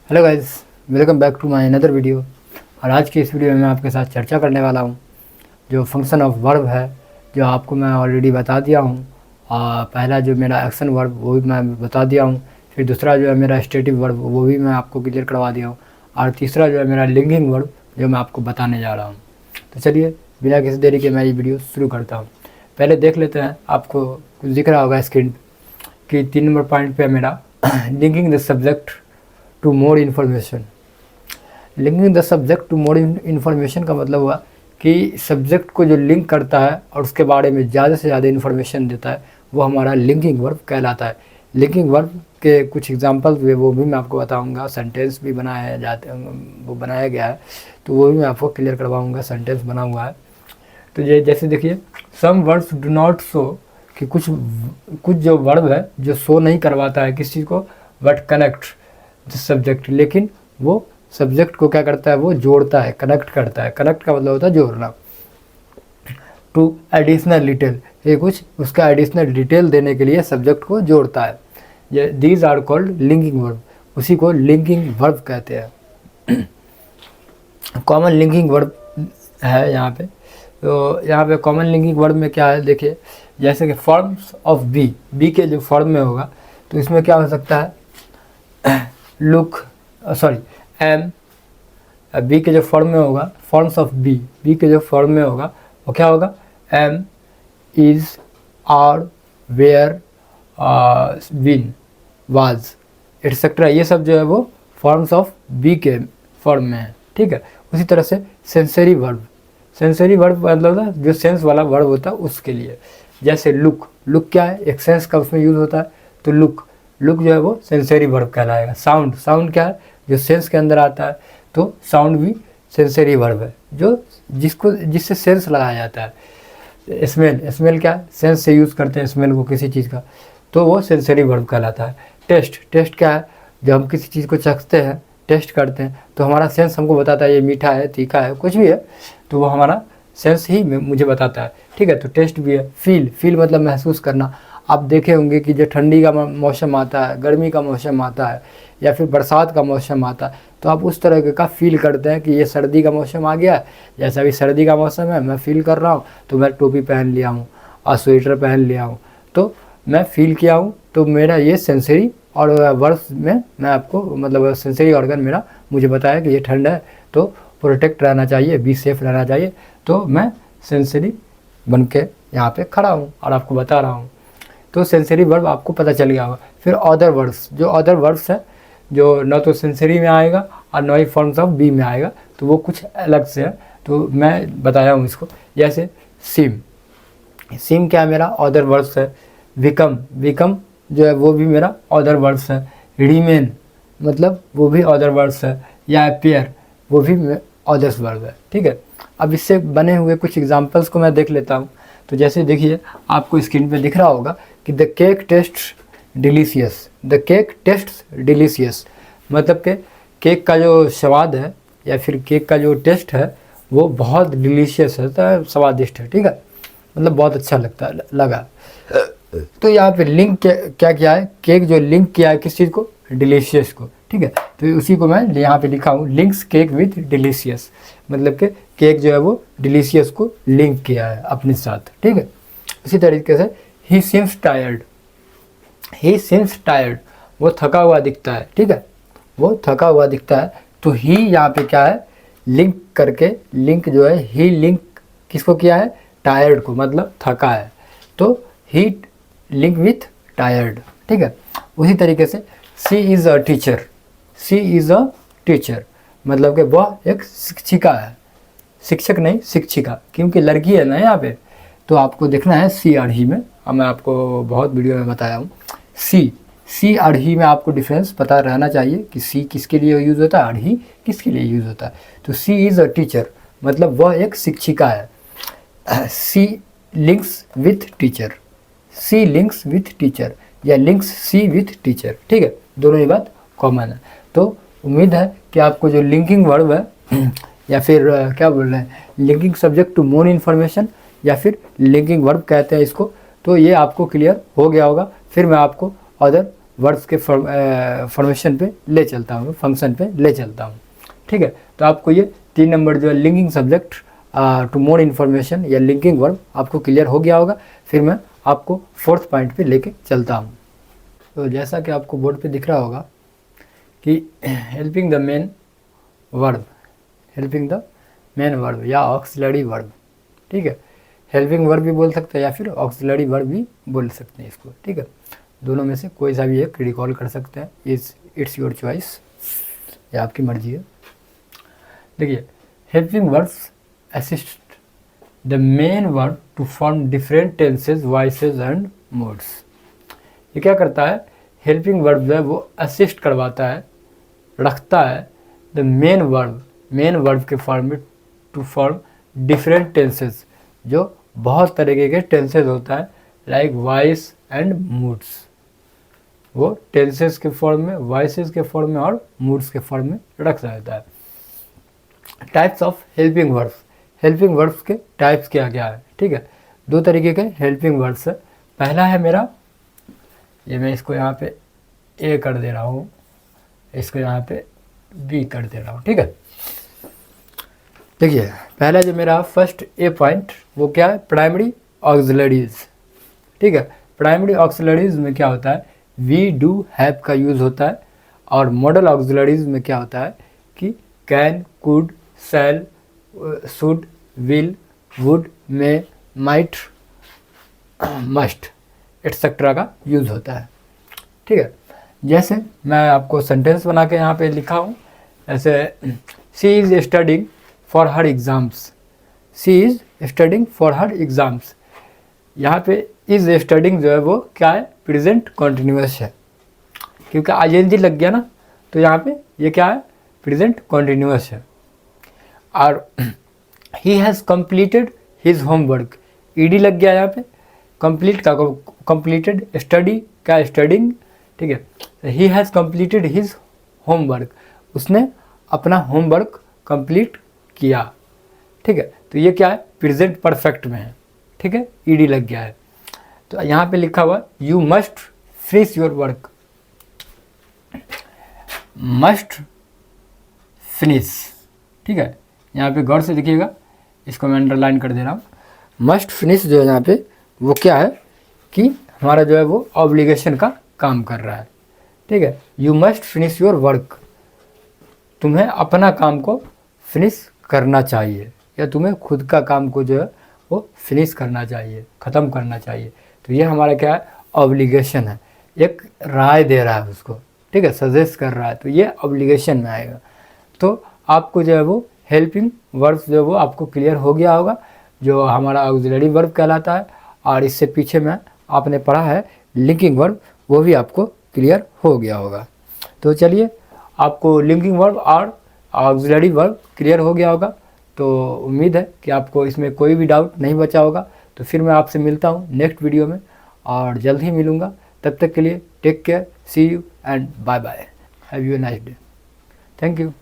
Hello guys, welcome back to my another video. और आज की इस वीडियो में मैं आपके साथ चर्चा करने वाला हूँ जो फंक्शन ऑफ वर्ब है, जो आपको मैं ऑलरेडी बता दिया हूँ। और पहला जो मेरा एक्शन वर्ब वो भी मैं बता दिया हूँ, फिर दूसरा जो है मेरा स्टेटिव वर्ब वो भी मैं आपको क्लियर करवा दिया हूँ, और तीसरा जो है मेरा लिंकिंग वर्ब जो मैं आपको बताने जा रहा हूँ। तो चलिए बिना किसी देरी के मैं ये वीडियो शुरू करता हूँ। पहले देख लेते हैं, आपको कुछ दिख रहा होगा स्क्रीन कि 3 नंबर पॉइंट पे मेरा linking the subject to more information. Linking the subject to more information का मतलब हुआ कि सब्जेक्ट को जो लिंक करता है और उसके बारे में ज़्यादा से ज़्यादा इन्फॉर्मेशन देता है, वो हमारा लिंकिंग वर्ब कहलाता है। लिंकिंग वर्ब के कुछ एग्जांपल्स भी वो भी मैं आपको बताऊंगा। सेंटेंस भी वो बनाया गया है, तो वो भी मैं आपको क्लियर करवाऊँगा। सेंटेंस बना हुआ है। तो ये जैसे देखिए, some words do not show, कि कुछ जो वर्ब है जो शो नहीं करवाता है किस चीज़ को, बट कनेक्ट सब्जेक्ट, लेकिन वो सब्जेक्ट को क्या करता है, वो जोड़ता है, कनेक्ट करता है। कनेक्ट का मतलब होता है जोड़ना। टू एडिशनल डिटेल, ये कुछ उसका एडिशनल डिटेल देने के लिए सब्जेक्ट को जोड़ता है। ये these are called linking verb, उसी को लिंकिंग वर्ब कहते हैं। कॉमन लिंकिंग वर्ब है यहाँ पे। तो यहाँ पे कॉमन लिंकिंग वर्ब में क्या है, देखिए जैसे कि फॉर्म्स ऑफ बी के जो फॉर्म में होगा, तो इसमें क्या हो सकता है, लुक एम। बी के जो फॉर्म में होगा, फॉर्म्स ऑफ बी के जो फॉर्म में होगा वो क्या होगा, am, is, are, were, been, was, etcetera. ये सब जो है वो फॉर्म्स ऑफ बी के फॉर्म में है। ठीक है। उसी तरह से सेंसरी वर्ब मतलब होता है जो सेंस वाला वर्ब होता है उसके लिए। जैसे लुक क्या है, एक सेंस का उसमें यूज़ होता है, तो लुक जो है वो सेंसरी वर्ब कहलाएगा। साउंड क्या है, जो सेंस के अंदर आता है, तो साउंड भी सेंसरी वर्ब है, जो जिससे सेंस लगाया जाता है। स्मेल क्या है, सेंस से यूज़ करते हैं स्मेल को किसी चीज़ का, तो वो सेंसरी वर्ब कहलाता है। टेस्ट क्या है, जब हम किसी चीज़ को चखते हैं, टेस्ट करते हैं, तो हमारा सेंस हमको बताता है ये मीठा है, तीखा है, कुछ भी है, तो वो हमारा सेंस ही मुझे बताता है। ठीक है। तो टेस्ट भी है। फील मतलब महसूस करना। आप देखे होंगे कि जो ठंडी का मौसम आता है, गर्मी का मौसम आता है, या फिर बरसात का मौसम आता है, तो आप उस तरह का फील करते हैं कि ये सर्दी का मौसम आ गया है। जैसा अभी सर्दी का मौसम है, मैं फील कर रहा हूँ, तो मैं टोपी पहन लिया हूँ और स्वेटर पहन लिया हूँ, तो मैं फील किया हूँ। तो मेरा ये सेंसरी और वर्ब्स में मैं आपको मतलब सेंसरी ऑर्गन मेरा मुझे बताया कि ये ठंड है, तो प्रोटेक्ट रहना चाहिए, बी सेफ रहना चाहिए। तो मैं सेंसरी बन के यहाँ पे खड़ा हूँ और आपको बता रहा हूँ। तो सेंसरी वर्ब आपको पता चल गया होगा। फिर अदर वर्ब्स, जो अदर वर्ब्स है, जो न तो सेंसरी में आएगा और न ही फॉर्म्स ऑफ बी में आएगा, तो वो कुछ अलग से है, तो मैं बताया हूँ इसको। जैसे सिम क्या है, मेरा अदर वर्ब्स है। विकम जो है वो भी मेरा अदर वर्ब्स है। रिमेन मतलब वो भी अदर वर्ब्स है। या अपीयर वो भी अदर्स वर्ब है। ठीक है। अब इससे बने हुए कुछ एग्जांपल्स को मैं देख लेता हूँ। तो जैसे देखिए, आपको स्क्रीन पे दिख रहा होगा कि द केक टेस्ट्स डिलीशियस, मतलब कि केक का जो स्वाद है या फिर केक का जो टेस्ट है वो बहुत डिलीशियस है, स्वादिष्ट है। ठीक है, मतलब बहुत अच्छा लगा। तो यहाँ पे लिंक क्या किया है, केक जो लिंक किया है किस चीज़ को, डिलीशियस को। ठीक है। तो उसी को मैं यहाँ पे लिखा हूँ, लिंक्स केक विथ डिलीशियस, मतलब कि केक जो है वो डिलीशियस को लिंक किया है अपने साथ। ठीक है। उसी तरीके से ही सीम्स टायर्ड, वो थका हुआ दिखता है। ठीक है, वो थका हुआ दिखता है। तो ही यहाँ पे क्या है, लिंक करके, लिंक जो है ही लिंक किसको किया है, टायर्ड को, मतलब थका है, तो ही लिंक विथ टायर्ड। ठीक है। उसी तरीके से शी इज़ अ टीचर, मतलब कि वह एक शिक्षिका है, शिक्षक नहीं शिक्षिका, क्योंकि लड़की है ना यहाँ पे, तो आपको देखना है सी और ही में। और मैं आपको बहुत वीडियो में बताया हूँ, सी और ही में आपको डिफरेंस पता रहना चाहिए कि सी किसके लिए यूज़ होता है और ही किसके लिए यूज़ होता है। तो सी इज़ अ टीचर मतलब वह एक शिक्षिका है। सी लिंक्स विथ टीचर, या लिंक्स सी विथ टीचर। ठीक है, दोनों ही बात कॉमन है। तो उम्मीद है कि आपको जो लिंकिंग वर्ब है या फिर क्या बोल रहे हैं, linking subject to more information, या फिर लिंकिंग वर्ब कहते हैं इसको, तो ये आपको क्लियर हो गया होगा। फिर मैं आपको अदर वर्ड्स के फॉर्मेशन पे ले चलता हूँ, फंक्शन पे ले चलता हूँ। ठीक है, तो आपको ये 3 नंबर जो है linking subject to more information या लिंकिंग वर्ब आपको क्लियर हो गया होगा। फिर मैं आपको 4th पॉइंट पे लेके चलता हूँ। तो जैसा कि आपको बोर्ड पे दिख रहा होगा कि helping the main verb, helping the main verb या ऑक्सिलरी वर्ब। ठीक है, हेल्पिंग वर्ब भी बोल सकते हैं या फिर ऑक्सिलरी वर्ब भी बोल सकते हैं इसको। ठीक है, दोनों में से कोई सा भी एक रिकॉल कर सकते हैं, इट्स योर चॉइस, ये आपकी मर्जी है। देखिए, helping verbs assist the main verb to form different tenses, voices and moods. ये क्या करता है, हेल्पिंग वर्ब जो है वो असिस्ट करवाता है, रखता है द मेन वर्ब के फॉर्म में टू फॉर्म डिफरेंट टेंसेज, जो बहुत तरीके के टेंसेज होता है, लाइक वॉइस एंड मूड्स। वो टेंसेज के फॉर्म में, वॉइसेस के फॉर्म में और मूड्स के फॉर्म में रख सकता है। Types of helping verbs, helping verbs के टाइप्स क्या क्या है। ठीक है, 2 तरीके के हेल्पिंग वर्ब्स है। पहला है मेरा, ये मैं इसको यहाँ पे ए कर दे रहा हूँ, इसको यहाँ पे बी कर दे रहा हूँ। ठीक है, देखिए पहला जो मेरा फर्स्ट ए पॉइंट वो क्या है, प्राइमरी ऑक्सिलरीज। ठीक है, प्राइमरी ऑक्सिलरीज में क्या होता है, वी डू हैव का यूज़ होता है। और मॉडल ऑक्सिलरीज में क्या होता है कि can, could, shall, should, will, would, may, might, must etcetera का यूज़ होता है। ठीक है, जैसे मैं आपको सेंटेंस बना के यहाँ पे लिखा हूँ, ऐसे she is studying for her exams, she is studying for her exams. यहाँ पे इज़ स्टडिंग जो है वो क्या है, प्रेजेंट कॉन्टिन्यूअस है, क्योंकि आईएनजी लग गया ना, तो यहाँ पे ये क्या है, प्रेजेंट कॉन्टिन्यूअस है। और he has completed his homework, ED लग गया यहाँ पे, कंप्लीट का कंप्लीटेड, स्टडी का स्टडिंग। ठीक है, he has completed his homework, उसने अपना होमवर्क कंप्लीट किया। ठीक है, तो ये क्या है, प्रेजेंट परफेक्ट में है। ठीक है, ईडी लग गया है। तो यहाँ पे लिखा हुआ you must finish your work, must finish. ठीक है, यहाँ पे गौर से देखिएगा, इसको मैं अंडरलाइन कर दे रहा हूँ। मस्ट फिनिश जो है यहाँ पे वो क्या है कि हमारा जो है वो ऑब्लिगेशन का काम कर रहा है। ठीक है, you must finish your work, तुम्हें अपना काम को फिनिश करना चाहिए, या तुम्हें खुद का काम को जो है वो फिनिश करना चाहिए, ख़त्म करना चाहिए। तो ये हमारा क्या है, ऑब्लिगेशन है, एक राय दे रहा है उसको। ठीक है, सजेस्ट कर रहा है, तो ये ऑब्लिगेशन में आएगा। तो आपको जो है वो हेल्पिंग वर्ब्स जो है वो आपको क्लियर हो गया होगा, जो हमारा ऑक्सिलरी वर्ब कहलाता है। और इससे पीछे में आपने पढ़ा है लिंकिंग वर्ब, वो भी आपको क्लियर हो गया होगा। तो चलिए, आपको लिंकिंग वर्ब और ऑक्सिलरी वर्ब क्लियर हो गया होगा, तो उम्मीद है कि आपको इसमें कोई भी डाउट नहीं बचा होगा। तो फिर मैं आपसे मिलता हूँ नेक्स्ट वीडियो में, और जल्द ही मिलूँगा। तब तक के लिए take care, see you and bye bye, have you a nice day, thank you.